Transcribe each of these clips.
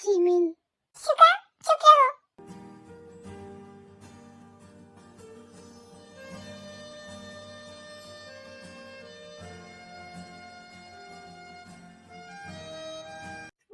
Jimin, शुका, चुप रहो।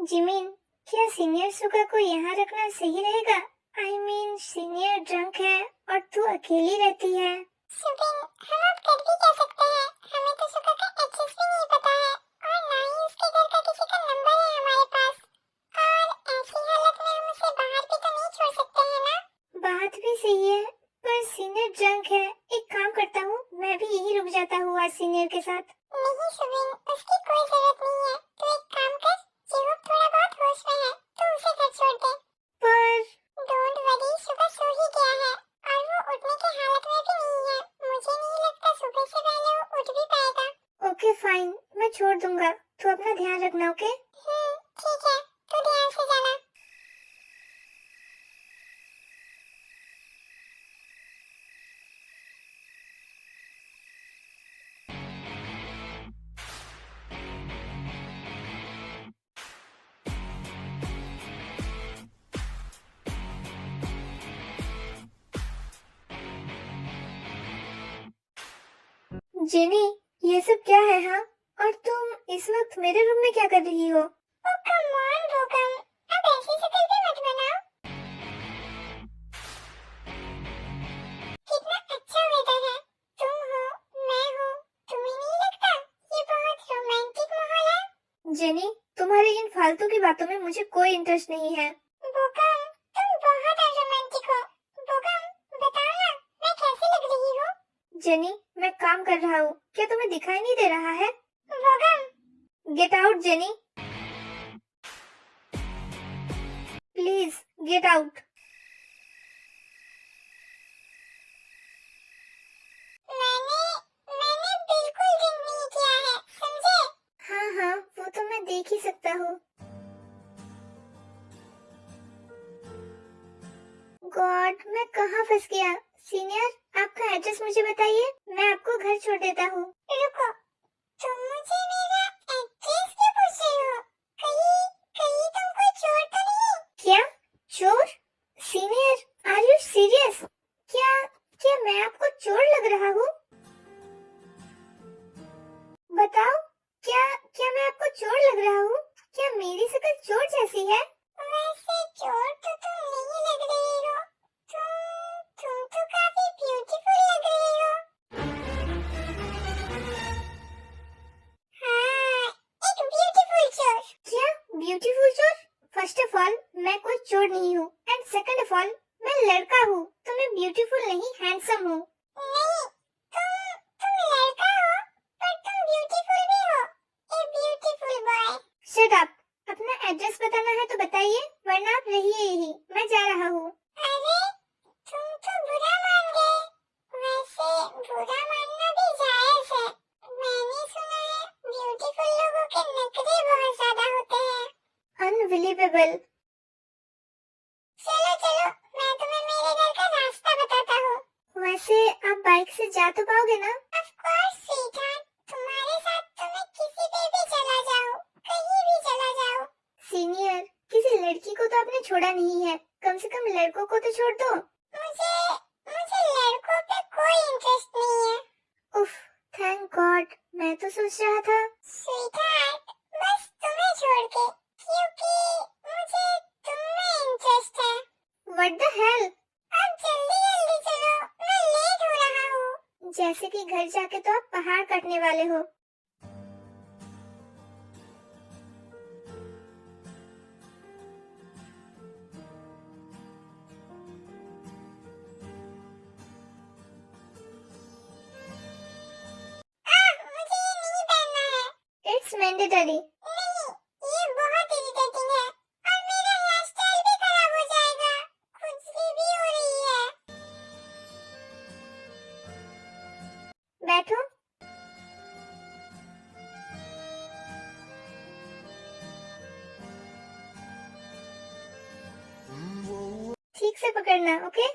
Jimin, क्या सीनियर सुगा को यहाँ रखना सही रहेगा? आई मीन सीनियर ड्रंक है और तू अकेली रहती है। सुबिन, हम अब कर भी क्या सकते हैं? हमें तो सुगा का एड्रेस भी नहीं पता है और ना ही उसके घर का किसी का नंबर है हमारे पास। और ऐसी हालत में हम उसे बाहर भी तो नहीं छोड़ सकते हैं ना? बात भी सही है, पर सीनियर ड्रंक है। एक काम करता हूँ, मैं भी यही रुक जाता हूँ आज सीनियर के साथ। नहीं सुबिन, उसकी कोई जरूरत नहीं है। तू एक काम कर, चिहुक थोड़ा बहुत होश में है, तो उसे घर छोड़ दे। पर डोंट वरी, सुबह सो ही गया है और वो उठने की हालत में भी नहीं है। मुझे नहीं लगता सुबह से पहले वो उठ भी पाएगा। ओके फाइन, मैं छोड़ दूंगा। तू अपना ध्यान रखना, ओके? ठीक है, तू ध्यान से जाना। जेनी, ये सब क्या है? हाँ, और तुम इस वक्त मेरे रूम में क्या कर रही हो? ओह कम ऑन बोगम, अब ऐसी शक्ल भी मत बनाओ। कितना अच्छा वेदर है। तुम हो, मैं हूँ, तुम्हें नहीं लगता ये बहुत रोमांटिक माहौल है? जेनी, तुम्हारी इन फालतू की बातों में मुझे कोई इंटरेस्ट नहीं है। बोगम, तुम बहुत रोमांटिक हो। बोगम, बताओ ना, मैं कैसी लग रही हूँ? जेनी, मैं काम कर रहा हूँ, क्या तुम्हें दिखाई नहीं दे रहा है? बोगम, get out Jenny, please get out. मैंने बिल्कुल ड्रिंक नहीं किया है, समझे? हाँ हाँ, वो तो मैं देख ही सकता हूँ। गॉड, मैं कहाँ फंस गया? सीनियर, आपका एड्रेस मुझे बताइए, मैं आपको घर छोड़ देता हूँ। रुको, तुम मुझे मेरा एड्रेस क्यों पूछ रही हो? कहीं कहीं तुम कोई चोर तो नहीं? क्या चोर? Senior, are you serious? क्या क्या मैं आपको चोर लग रहा हूँ? बताओ, क्या क्या मैं आपको चोर लग रहा हूँ? क्या मेरी शक्ल चोर जैसी है? वैसे चोर तो तुम नहीं लग रही हो। तुम तो काफी ब्यूटीफुल लग रही हो। हाँ, एक ब्यूटीफुल चोर। क्या ब्यूटीफुल चोर? फर्स्ट ऑफ ऑल, मैं कोई चोर नहीं हूँ एंड सेकंड ऑफ ऑल, मैं लड़का हूँ, तो मैं ब्यूटीफुल नहीं हैंडसम हूँ। नहीं, तुम लड़का हो, पर तुम ब्यूटीफुल भी हो। A beautiful boy. Shut up. अपना एड्रेस बताना है तो बताइए, वरना आप रहिए यही, मैं जा रहा हूँ। अरे, तुम तो बुरा मान गए। वैसे बुरा मानना भी जायज है। मैंने सुना है ब्यूटीफुल लोगों के नखरे बहुत ज्यादा होते हैं। अनबिलीवेबल। चलो चलो, मैं तुम्हें मेरे घर का रास्ता बताता हूँ। वैसे आप बाइक से जा तो पाओगे ना? ऑफ कोर्स स्वीटहार्ट, तुम्हारे साथ तो मैं किसी पे भी चला जाऊँ, कहीं भी चला जाऊँ। सीनियर, किसी लड़की को तो आपने छोड़ा नहीं है, कम से कम लड़कों को तो छोड़ दो। मुझे मुझे लड़कों पे कोई इंटरेस्ट नहीं है। उफ, थैंक गॉड, मैं तो सोच रहा था। स्वीटहार्ट, बस तुम्हें छोड़ के, क्योंकि मुझे तुम में इंटरेस्ट है। What the hell? अब जल्दी जल्दी चलो, मैं लेट हो रहा हूँ। जैसे कि घर जाके तो आप पहाड़ काटने वाले हो। मुझे ये नहीं पहनना है। It's mandatory. नहीं, ये बहुत इरिटेटिंग है और मेरा हेयर स्टाइल भी खराब हो जाएगा। खुजली भी हो रही है। बैठो। ठीक से पकड़ना, ओके?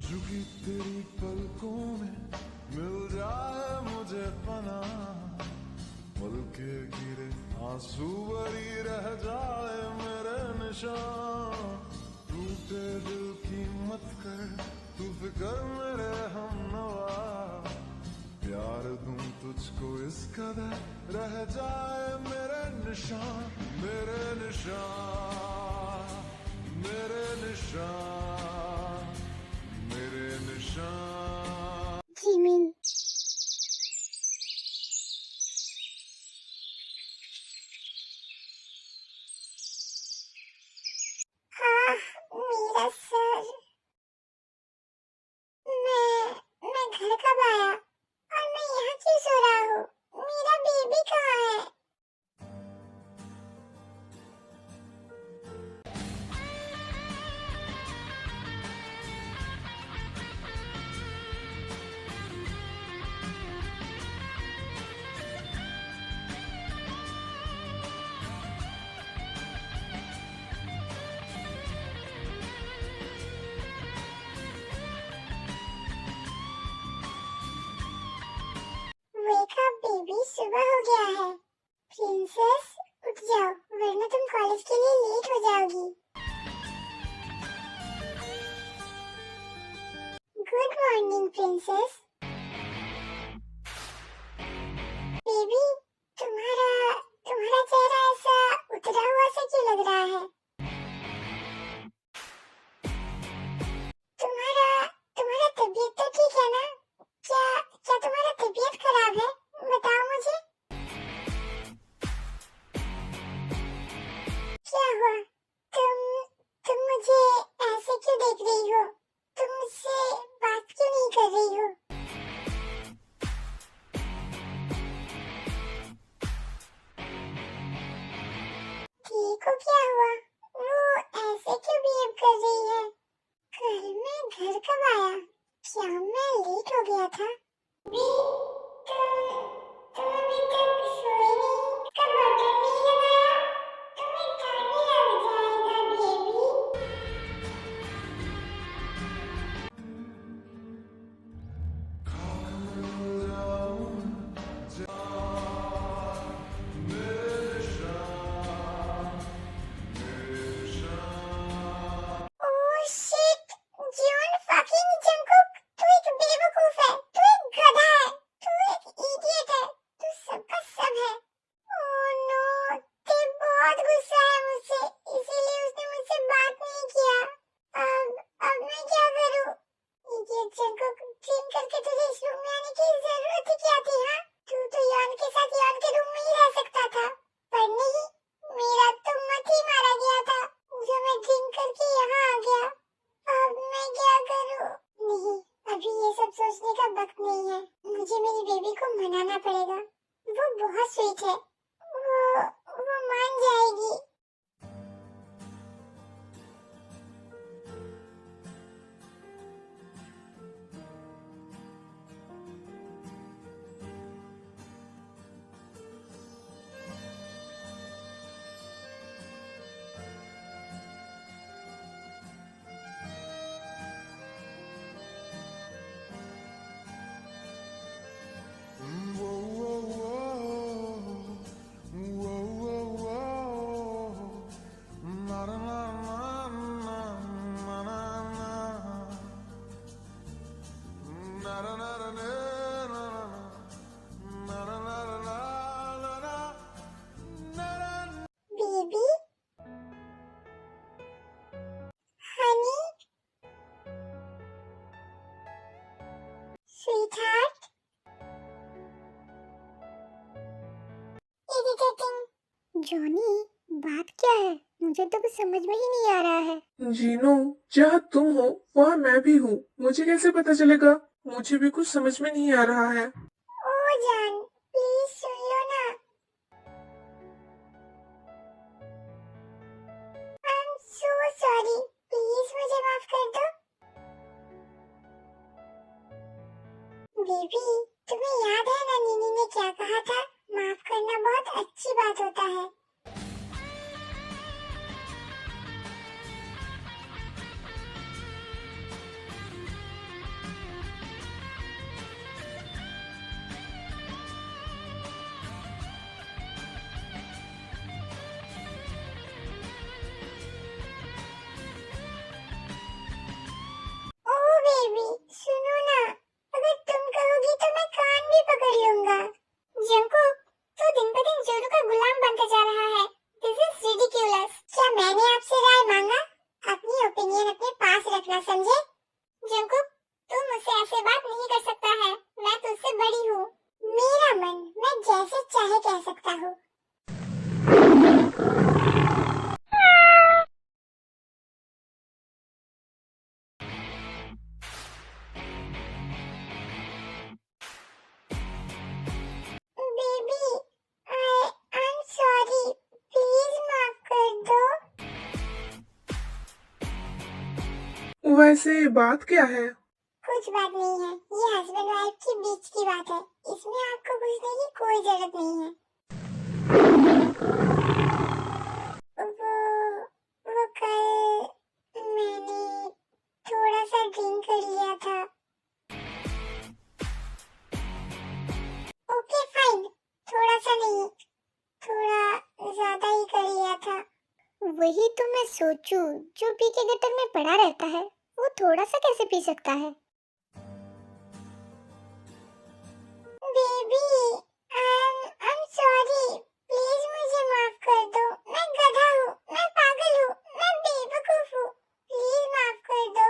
झुकी तेरी पलकों में मिल जाए मुझे पना, पल के गिरे आंसू भरी रह जाए मेरे निशान। टूटे दिल की मत कर तू फिक्र मेरे हमनवा, प्यार दूं तुझको इस कदर रह जाए मेरे निशान, मेरे निशान, मेरे निशान, मेरे निशान। जिमिन मेरा सर। मैं घर कब आया और मैं यहाँ क्यों सो रहा हूँ? मेरा बेबी कहाँ है? वेक अप बेबी, सुबह हो गया है। प्रिंसेस उठ जाओ वरना तुम कॉलेज के लिए लेट हो जाओगी। Good morning princess. बेबी, तुम्हारा तुम्हारा चेहरा ऐसा उतरा हुआ सा क्यों लग रहा है? तुम्हारा तुम्हारा तबीयत तो ठीक है ना? क्या क्या तुम्हारा तबीयत खराब है? बताओ मुझे। क्या हुआ? तुम मुझे ऐसे क्यों देख रही हो? तुम मुझसे बात क्यों नहीं कर रही हो? देखो क्या हुआ? वो ऐसे क्यों बिहेव कर रही है? कल मैं घर कब आया? क्या मैं लेट हो गया था? तुम अभी तक सोए नहीं? कब बटन नहीं लगाया? तुम्हें ठंड लग जाएगा baby. Oh shit, John fucking Jungkook, तू एक बेवकूफ है, तू एक गधा है, तू एक इडियट है, तू सबका सब है। ओह नो, ते बहुत गुस्सा है मुझसे, इसीलिए उसने मुझसे बात नहीं किया। अब मैं क्या करूं? इडियट जंगकुक, ड्रिंक करके तुझे इस रूम में आने की जरूरत ही क्या थी? हाँ, तू तो यॉन के साथ यॉन के रूम में ही रह सकता था, पर नहीं, मेरा तो मत ही मारा गया था जो मैं ड्रिंक करके यहाँ आ गया। अब मैं क्या करूं? नहीं, अभी ये सब सोचने का वक्त नहीं है। मुझे मेरी बेबी को मनाना पड़ेगा। वो बहुत स्वीट है, वो मान जाएगी। Baby, Honey, sweetheart, irritating. Johnny, बात क्या है? मुझे तो कुछ समझ में ही नहीं आ रहा है। जीनू, जहाँ तुम हो वहाँ मैं भी हूँ। मुझे कैसे पता चलेगा? मुझे भी कुछ समझ में नहीं आ रहा है। ओ जान, प्लीज सुन लो ना। I am so sorry, please मुझे माफ कर दो। बेबी, तुम्हें याद है ना नीनी ने क्या कहा था? माफ करना बहुत अच्छी बात होता है। समझे? जंकुक, तू मुझसे ऐसे बात नहीं कर सकता है। मैं तुझसे बड़ी हूँ। मेरा मन मैं जैसे चाहे कह सकता हूँ। Baby, I am sorry, please माफ कर दो। वैसे बात क्या है? कुछ बात नहीं है, ये हस्बैंड वाइफ के बीच की बात है। इसमें आपको पूछने की कोई जरूरत नहीं है। वो कल मैंने थोड़ा सा ड्रिंक कर लिया था। ओके फाइन, थोड़ा सा नहीं, थोड़ा ज्यादा ही कर लिया था। वही तो मैं सोचूं, जो पी के गटर में पड़ा रहता है वो थोड़ा सा कैसे पी सकता है? बेबी, I'm sorry, प्लीज मुझे माफ कर दो। मैं गधा हूँ, मैं पागल हूँ, मैं बेवकूफ हूँ। प्लीज माफ कर दो।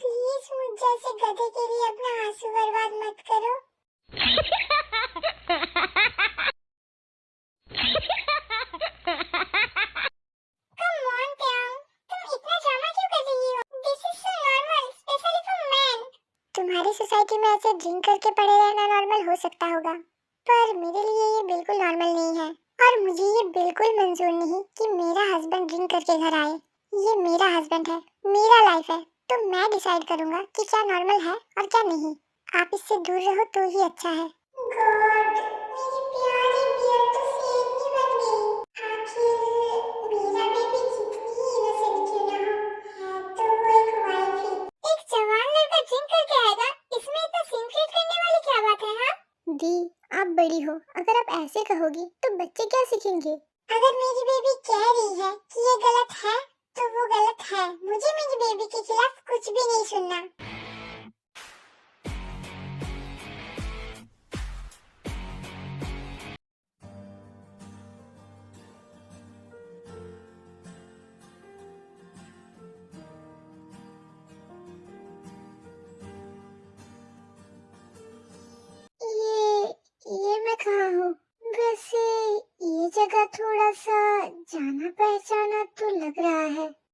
प्लीज मुझ जैसे गधे के लिए अपना आंसू बर्बाद मत करो। Come on, Pyong, तुम इतना ड्रामा क्यों कर रही हो? This is so normal, especially for men. तुम्हारी सोसाइटी में ऐसे ड्रिंक करके पड़े रहना नॉर्मल हो सकता होगा, पर मेरे लिए ये बिल्कुल नॉर्मल नहीं है। और मुझे ये बिल्कुल मंजूर नहीं कि मेरा हस्बैंड ड्रिंक करके घर आए। ये मेरा हस्बैंड है, मेरा लाइफ है, तो मैं डिसाइड करूंगा कि क्या नॉर्मल है और क्या नहीं। आप इससे दूर रहो तो ही अच्छा है। गॉड, मेरी प्यारी बियर तो फेक ही बन गई। आखिर मेरा बेबी कितनी ही इनोसेंट क्यों ना हो, है तो वो एक वाइफ ही। एक जवान लड़का ड्रिंक करके आएगा, इसमें इतना सीन क्रिएट करने वाली क्या बात है? हाँ दी, आप बड़ी हो, अगर आप ऐसे कहोगी तो बच्चे क्या सीखेंगे? अगर मेरी बेबी